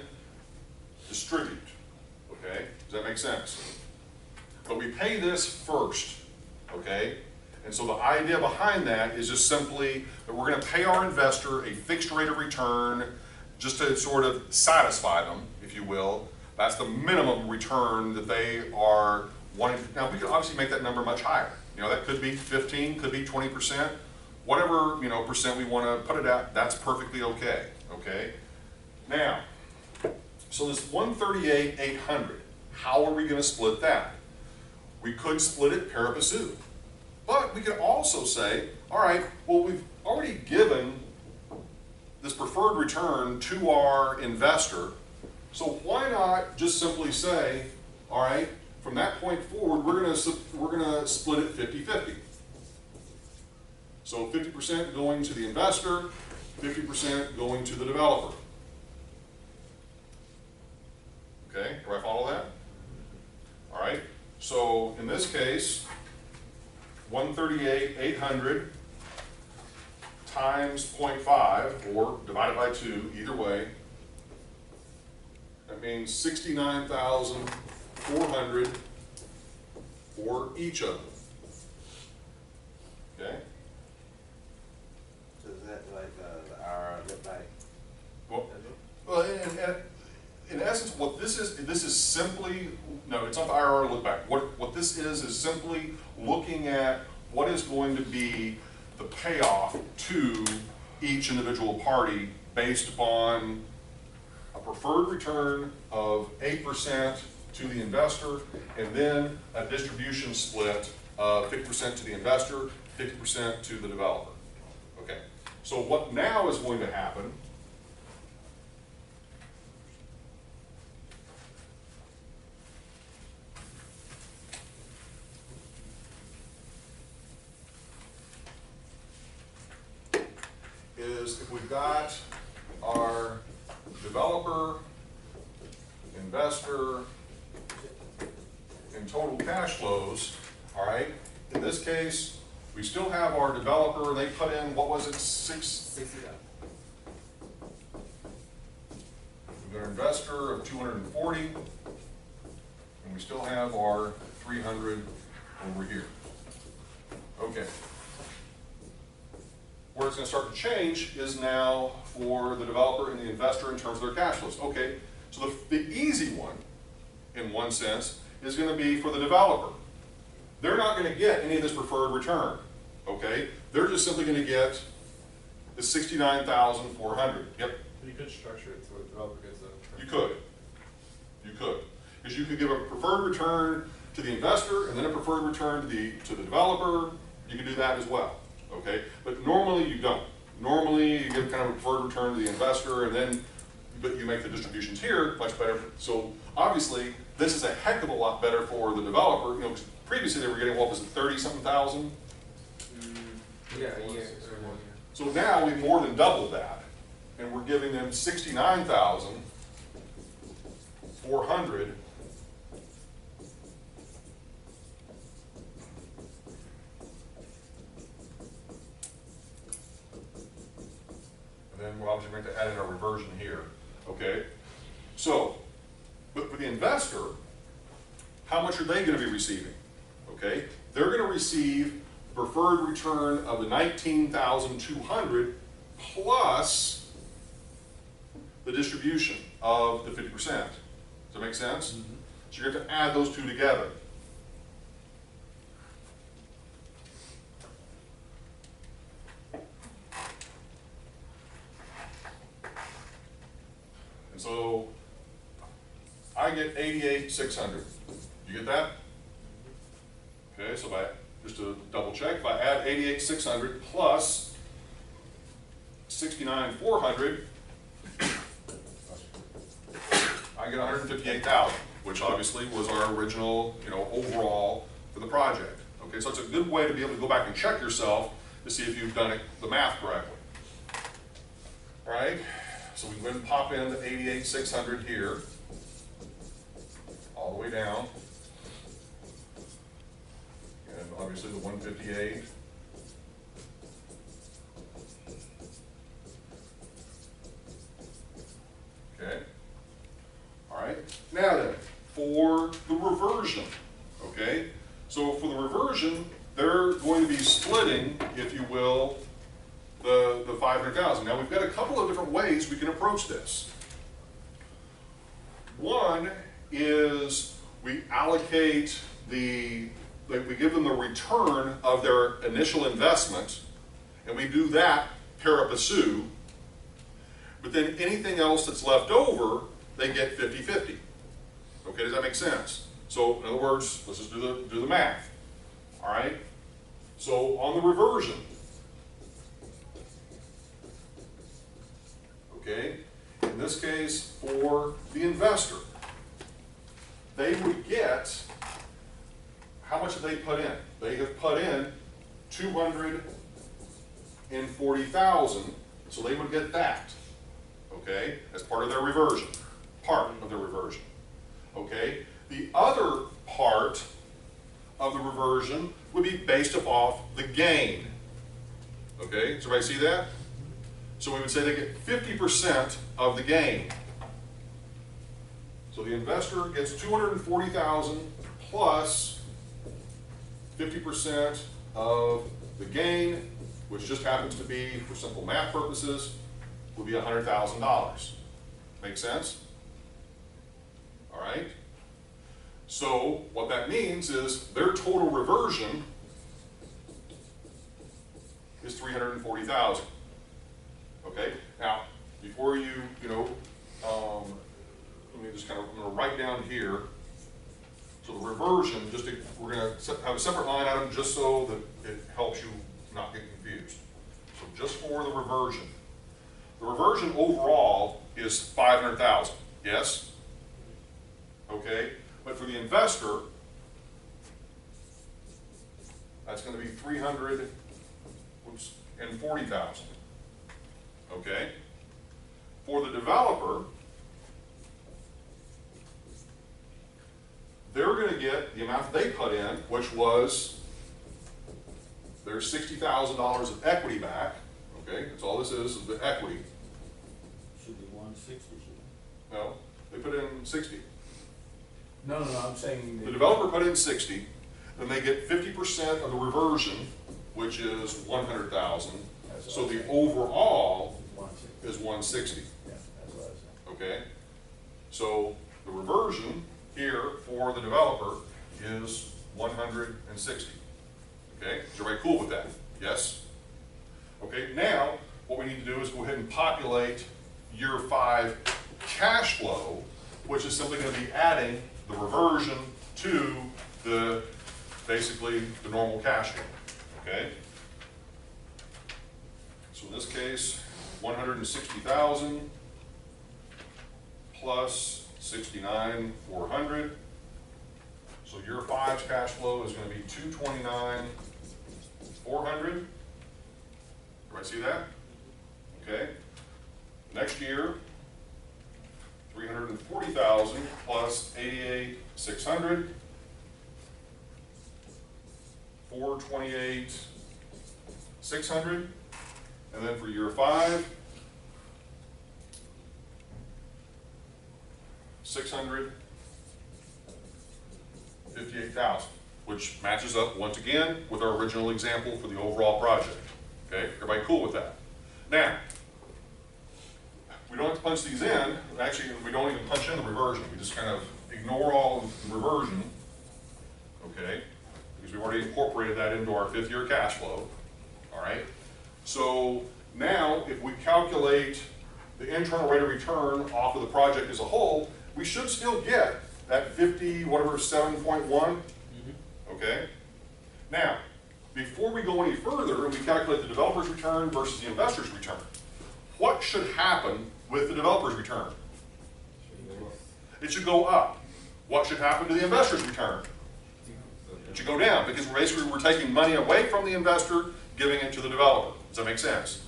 distribute. Okay, does that make sense? But we pay this first, okay? And so the idea behind that is just simply that we're going to pay our investor a fixed rate of return just to sort of satisfy them, if you will. That's the minimum return that they are wanting. Now, we could obviously make that number much higher. You know, that could be 15, could be 20%, whatever, you know, percent we want to put it at, that's perfectly okay, okay? Now, so this $138,800, how are we going to split that? We could split it pari passu, but we could also say, all right, well, we've already given this preferred return to our investor, so why not just simply say, all right, from that point forward, we're going to split it 50-50. So 50% going to the investor, 50% going to the developer. Okay, do I follow that? All right, so in this case, 138,800 times 0.5 or divided by 2, either way. That means 69,400 for each of them. Okay? So is that like the IRR look like? Well, in essence, what this is simply, no, it's not the IRR look back. What this is simply looking at what is going to be the payoff to each individual party based upon a preferred return of 8% to the investor, and then a distribution split of 50% to the investor, 50% to the developer. Okay, so what now is going to happen is if we've got our developer, investor, and total cash flows, all right, in this case, we still have our developer, they put in, what was it, 60. we've got our investor of 240, and we still have our 300 over here. Okay. Where it's going to start to change is now for the developer and the investor in terms of their cash flows. Okay, so the easy one, in one sense, is going to be for the developer. They're not going to get any of this preferred return. Okay, they're just simply going to get the 69,400. Yep. You could structure it so the developer gets a. You could. You could. Because you could give a preferred return to the investor and then a preferred return to the developer. You can do that as well. Okay, but normally you don't. Normally you give kind of a preferred return to the investor, and then but you make the distributions here much better. So obviously this is a heck of a lot better for the developer. You know, previously they were getting, what was it, 30-something thousand? Yeah, a year. So now we more than doubled that, and we're giving them 69,400. And then we're obviously going to add in our reversion here, okay? So, but for the investor, how much are they going to be receiving? Okay, they're going to receive preferred return of the 19,200 plus the distribution of the 50%. Does that make sense? Mm-hmm. So you're going to add those two together. And so I get 88,600. You get that? Okay, so if I, just to double check, if I add 88,600 plus 69,400, I get 158,000, which obviously was our original, overall for the project. Okay, so it's a good way to be able to go back and check yourself to see if you've done it, the math correctly. All right, so we can go ahead and pop in the 88,600 here, all the way down. And obviously the 158. Okay. All right. Now then, for the reversion, okay? So for the reversion, they're going to be splitting, if you will, the 500,000. Now we've got a couple of different ways we can approach this. One is we allocate we give them the return of their initial investment, and we do that pari passu, but then anything else that's left over, they get 50-50. Okay, does that make sense? So in other words, let's just do the math. All right? So on the reversion, okay, in this case for the investor, they would get, how much have they put in? They have put in 240,000, so they would get that, okay, as part of their reversion, okay? The other part of the reversion would be based off the gain. Okay, does everybody see that? So we would say they get 50% of the gain. So the investor gets $240,000 plus 50% of the gain, which just happens to be, for simple math purposes, would be $100,000. Make sense? All right? So what that means is their total reversion is $340,000. Okay? Now, before you let me just I'm going to write down here. So the reversion, we're going to have a separate line item just so that it helps you not get confused. So just for the reversion. The reversion overall is $500,000. Yes? Okay? But for the investor, that's going to be $340,000. Okay? For the developer, they're going to get the amount that they put in, which was their $60,000 of equity back. Okay? That's all this is the equity. Should be 160, shouldn't No, they put in 60. it? No, I'm saying. The developer put in 60, then they get 50% of the reversion, which is 100,000. So the overall 160. is 160. Yeah, that's what I was saying. Okay? So the reversion here for the developer is 160. Okay? Is everybody cool with that? Yes? Okay, now what we need to do is go ahead and populate year 5 cash flow, which is simply going to be adding the reversion to basically the normal cash flow. Okay? So in this case, 160,000 plus 69,400. So year 5's cash flow is going to be 229,400. Everybody see that? Okay. Next year, 340,000 plus 88,600. 428,600. And then for year 5, 658,000, which matches up once again with our original example for the overall project. Okay, everybody cool with that? Now, we don't have to punch these in. Actually, we don't even punch in the reversion. We just kind of ignore all of the reversion, okay, because we've already incorporated that into our 5th year cash flow. All right. So now, if we calculate the internal rate of return off of the project as a whole, we should still get that 7.1. Okay? Now, before we go any further and we calculate the developer's return versus the investor's return, what should happen with the developer's return? It should go up. What should happen to the investor's return? It should go down, because basically we're taking money away from the investor, giving it to the developer. Does that make sense?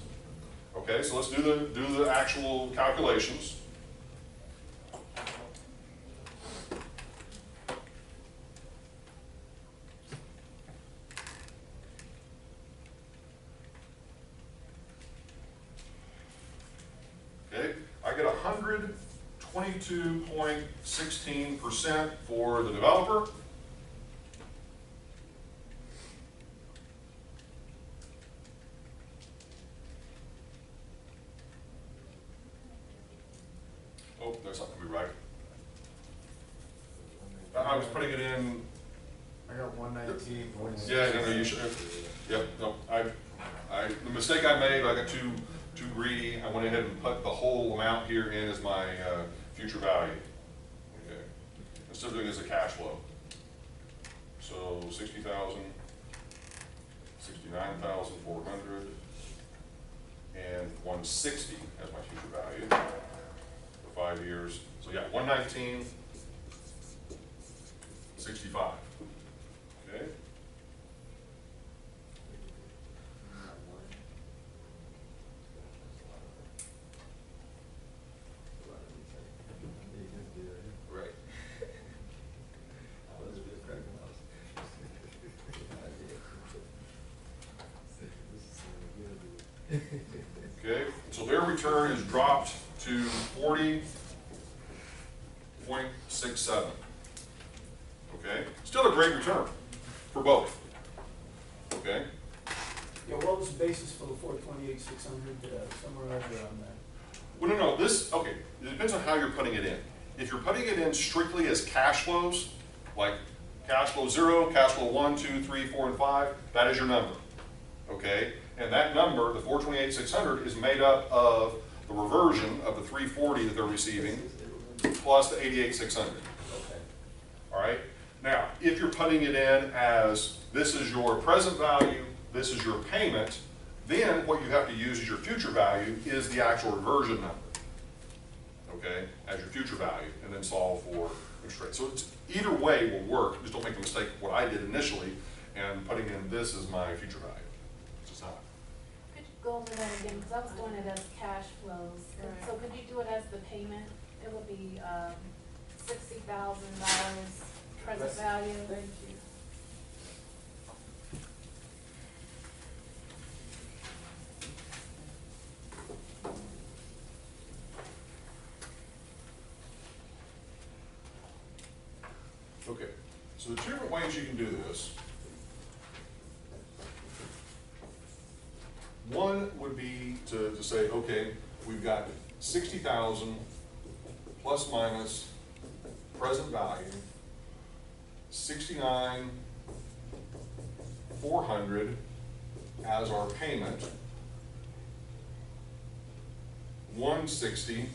Okay, so let's do the actual calculations. Okay, I get 122.16% for the developer. Oh, there's something to be right. I was putting it in. I got 119. Yeah, no, you should. Yep, no, the mistake I made, I got too greedy. I went ahead and put the whole amount here in as my future value. Okay, instead of doing it as a cash flow. So 60,000, 69,400, and 160 as my future value for 5 years. So yeah, 119.65. Okay. Right. Okay, so their return is dropped to 40.67. Okay, still a great return for both. Okay, Yeah, what was the basis for the 428,600, somewhere over on that? well, no, this, okay, it depends on how you're putting it in. If you're putting it in strictly as cash flows, like cash flow 0, cash flow 1, 2, 3, 4, and 5, that is your number. Okay, and that number, the 428,600, is made up of the reversion of the 340 that they're receiving plus the 88,600. Okay. All right. Now, if you're putting it in as this is your present value, this is your payment, then what you have to use as your future value is the actual reversion number. Okay, as your future value, and then solve for interest rate. So it's, either way will work. Just don't make the mistake of what I did initially and putting in this as my future value. It's just not. Could you go over that again, because I was doing it as cash flows. Right. So could you do it as the payment? It would be, $60,000 present value. Thank you. Okay, so the two different ways you can do this. One would be to say, okay, we've got 60,000 plus minus present value, 69,400 as our payment, 160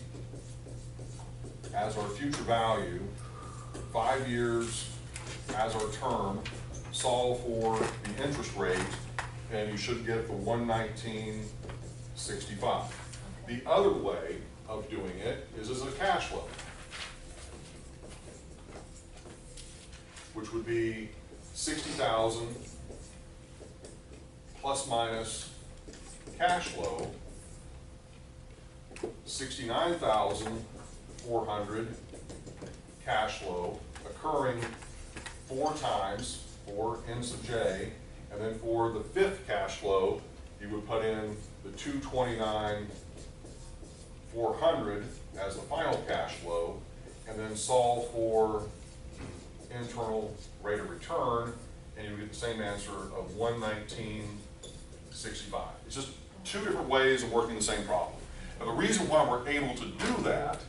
as our future value, 5 years as our term, solve for the interest rate, and you should get the 119.65. The other way of doing it is as a cash flow, which would be 60,000 plus minus cash flow, 69,400 cash flow occurring 4 times for n sub j, and then for the 5th cash flow, you would put in the 229,400 as the final cash flow, and then solve for internal rate of return, and you would get the same answer of 119.65. It's just 2 different ways of working the same problem. Now, the reason why we're able to do that,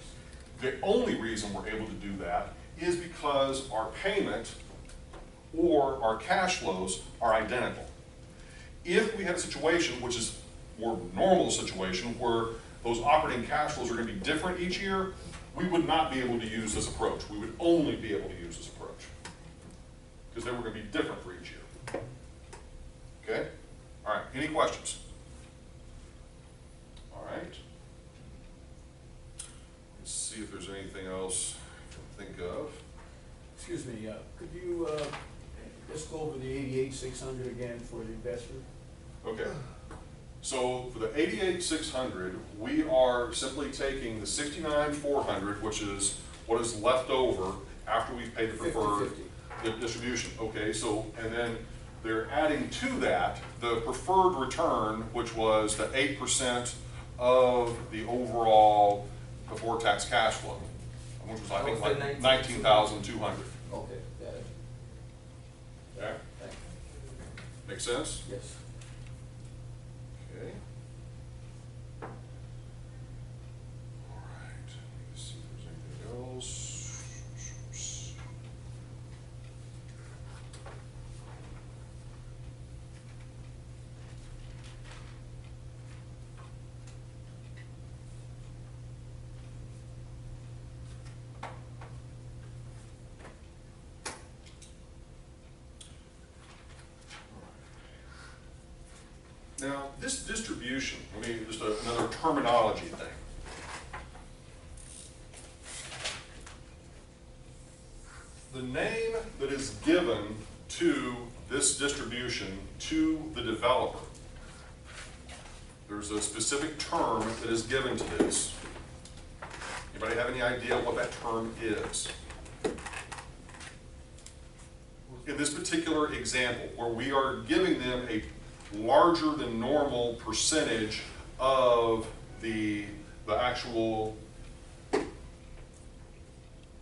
the only reason we're able to do that, is because our payment or our cash flows are identical. If we had a situation, which is more normal situation, where those operating cash flows are going to be different each year, we would not be able to use this approach. We would only be able to use this approach, because they were going to be different for each year. Okay? All right, any questions? All right. Let's see if there's anything else I can think of. Excuse me, could you just go over the 88,600 again for the investor? Okay. So for the 88,600, we are simply taking the 69,400, which is what is left over after we've paid the preferred 50/50. distribution. Okay, so, and then they're adding to that the preferred return, which was the 8% of the overall before tax cash flow, which was, I think, like 19,200. Okay, got it. Yeah? Thank you. Make sense? Yes. Okay. All right, let's see if there's anything else. Now, this distribution, I mean, just another terminology thing. The name that is given to this distribution to the developer, there's a specific term that is given to this. Anybody have any idea what that term is? In this particular example, where we are giving them larger than normal percentage of the actual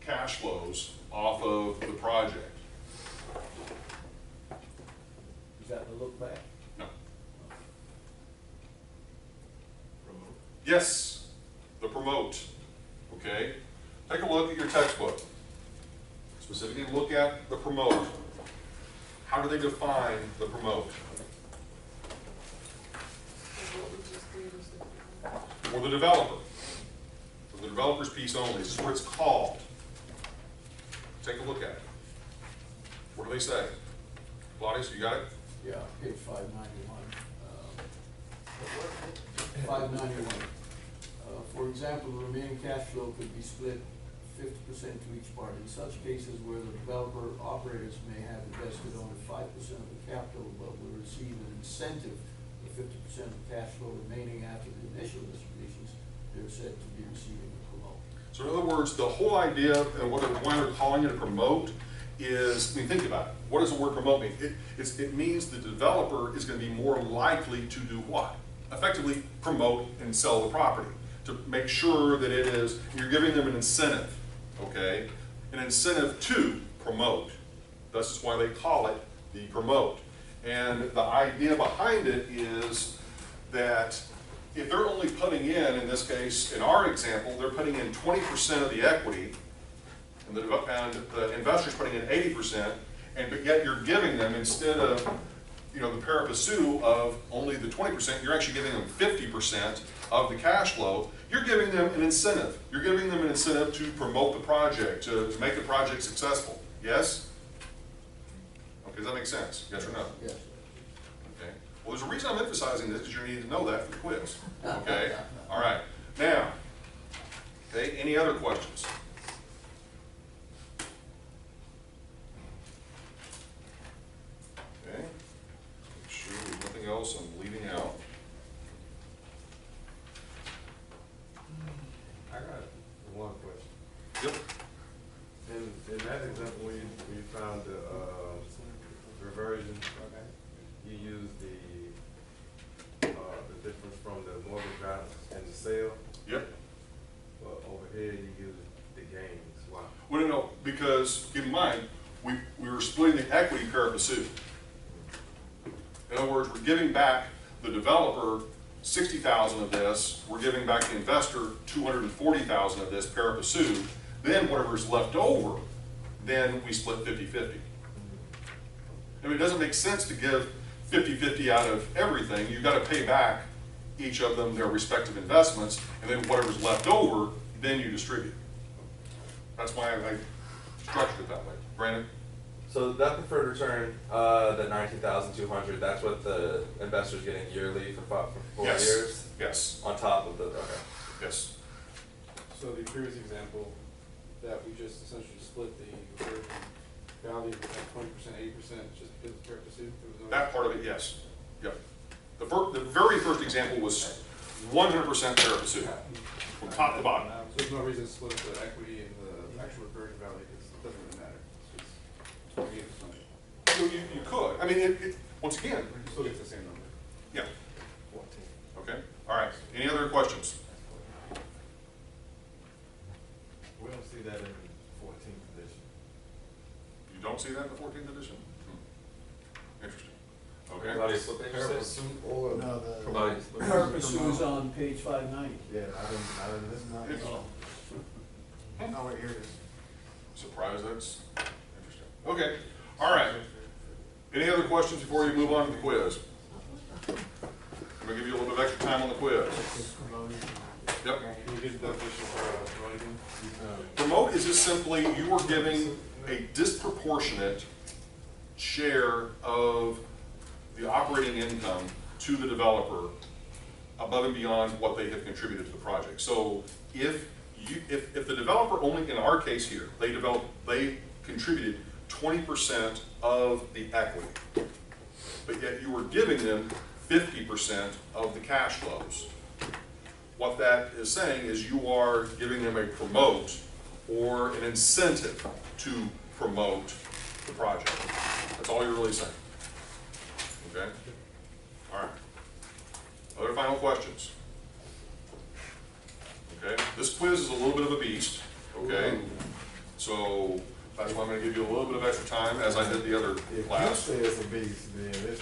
cash flows off of the project. Is that the look back? No. Yes, the promote, okay? Take a look at your textbook. Specifically look at the promote. How do they define the promote? For the developer. For the developer's piece only. This is what it's called. Take a look at it. What do they say? Claudius, you got it? Yeah, page 591. 591. For example, the remaining cash flow could be split 50% to each part. In such cases where the developer operators may have invested only 5% of the capital, but will receive an incentive for 50% of the cash flow remaining after the initial distributions, they're said to be receiving a promote. So in other words, the whole idea and why they're calling it a promote is, I mean, think about it. What does the word promote mean? It means the developer is going to be more likely to do what? Effectively promote and sell the property, to make sure that it is, you're giving them an incentive, okay? An incentive to promote. This is why they call it the promote. And the idea behind it is that if they're only putting in this case, in our example, they're putting in 20% of the equity, and the investor's putting in 80%, but yet you're giving them, instead of, you know, the pari passu of only the 20%, you're actually giving them 50% of the cash flow. You're giving them an incentive. You're giving them an incentive to promote the project, to make the project successful. Yes? Okay, does that make sense? Yes or no? Yes. Okay. Well, there's a reason I'm emphasizing this, because you need to know that for the quiz. Okay? All right. Now, okay, any other questions? Okay. Make sure there's nothing else I'm leaving out. I got one question. Yep. In that example, when you found the reversion, you used the difference from the mortgage balance and the sale, Yep. but over here you used the gains. Why? Well, no, because keep in mind, we were splitting the equity pari passu. In other words, we're giving back the developer 60,000 of this, we're giving back the investor 240,000 of this pari passu, then whatever's left over, then we split 50-50. I mean, it doesn't make sense to give 50-50 out of everything. You've got to pay back each of them their respective investments, and then whatever's left over, then you distribute. That's why I structured it that way. Brandon? So that preferred return, the 19,200, that's what the investor's getting yearly for 4 Yes. years? Yes. On top of the, okay. Yes. So the previous example, that we just essentially split the reversion value with that 20%, 80%, just because of pari passu? That part of it, yes. Yep. The very first example was 100% pari passu, from top to bottom. So there's no reason to split the equity and the actual reversion value, because it doesn't really matter. It's just 28%. You could. I mean, once again, You still get the same number. yeah. Okay. All right. Any other questions? We don't see that in the 14th edition. You don't see that in the 14th edition? Interesting. Okay. Claudius, what page is this? Or no, the. Claudius. Pari passu is on page 590. Yeah, I didn't listen to that. Oh, wait, here it is. Surprised that's interesting. Okay. All right. Any other questions before you move on to the quiz? I'm going to give you a little bit of extra time on the quiz. Yep. Can you get the definition for promoting? Promote is just simply you are giving a disproportionate share of the operating income to the developer above and beyond what they have contributed to the project. So if the developer only, in our case here, they contributed 20% of the equity, but yet you were giving them 50% of the cash flows. What that is saying is you are giving them a promote or an incentive to promote the project. That's all you're really saying. Okay? All right. Other final questions? Okay, this quiz is a little bit of a beast, okay? So that's why I'm gonna give you a little bit of extra time, as I did the other If you class. say it's a beast, then it's,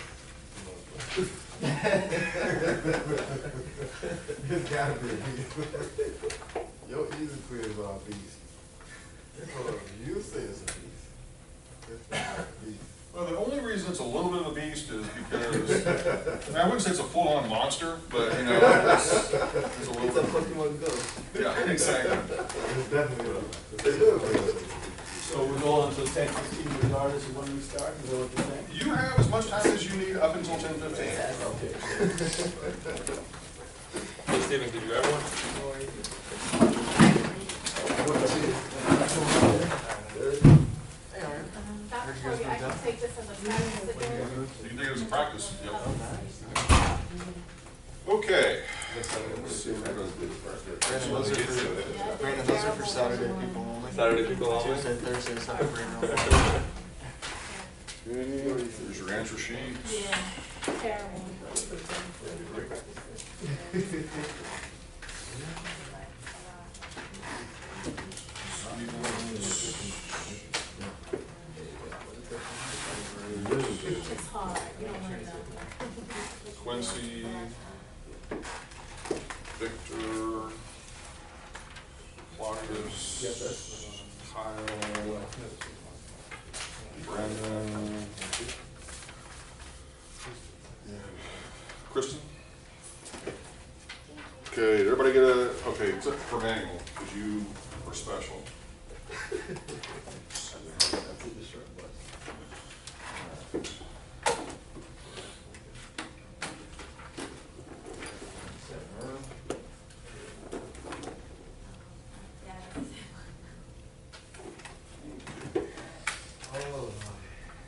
it's gotta be a beast. Your easy quiz are a beast. You say it's a beast. It's not a beast. Well, the only reason it's a little bit of a beast is because, I wouldn't say it's a full-on monster, but, you know, it's a little It's a bit. Pokemon Go. Yeah, exactly. It's definitely a, it is. So we go on to 10:15 regardless of when we start, is that what you're saying? You have as much time as you need up until 10:15. Okay. Hey, Steven, did you have one? Dr. Toby, I can take this as a practice again. You can take it as a practice, yep. Okay. Let's see if we're gonna do Brandon, those are for Saturday people only. Saturday people only? Tuesday, Thursday, Sunday, Brandon. Here's your answer sheet. Yeah, terrible. It's hard, you don't want to know. Quincy, Victor, Claudius, Kyle, Brandon, Kristen. Okay, did everybody get a, okay, except for manual, because you were special.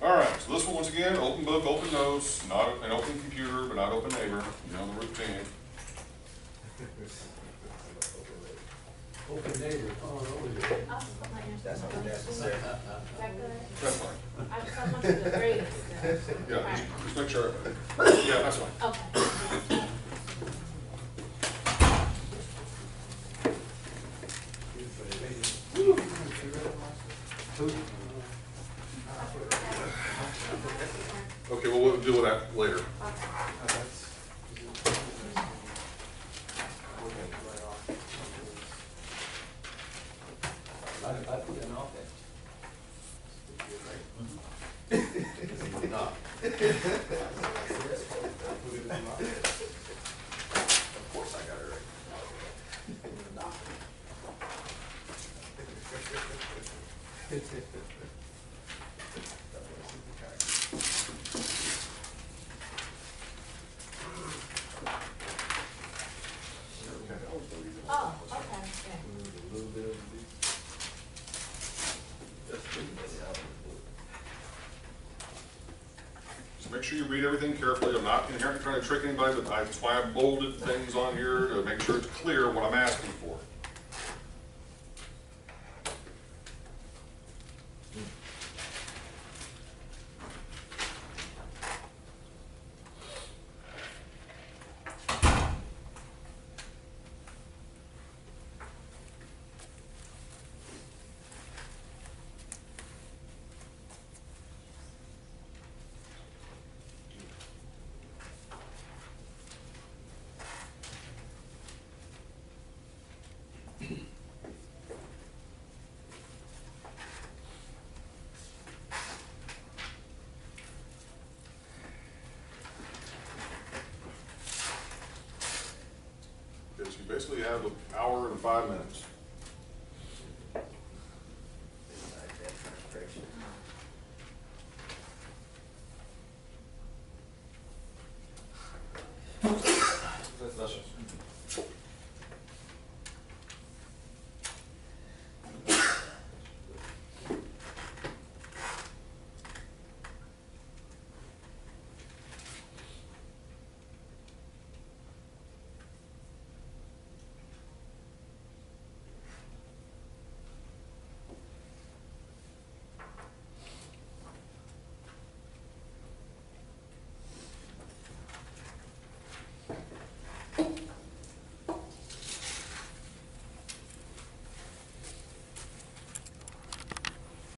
All right, so this one, once again, open book, open notes, not an open computer, but not open neighbor, you know the routine. Open neighbor, come on over here. I'll just put my answer. That's unnecessary. Is that good? That's fine. I just don't want you to grade it. Yeah, just make sure. Yeah, that's fine. Okay. Okay, well, we'll deal with that later. I put an off there. Of course I got it Oh, okay, yeah. A little bit of So make sure you read everything carefully. I'm not inherently trying to trick anybody, but that's why I bolded things on here to make sure it's clear what I'm asking for. Okay, so you basically have an hour and 5 minutes.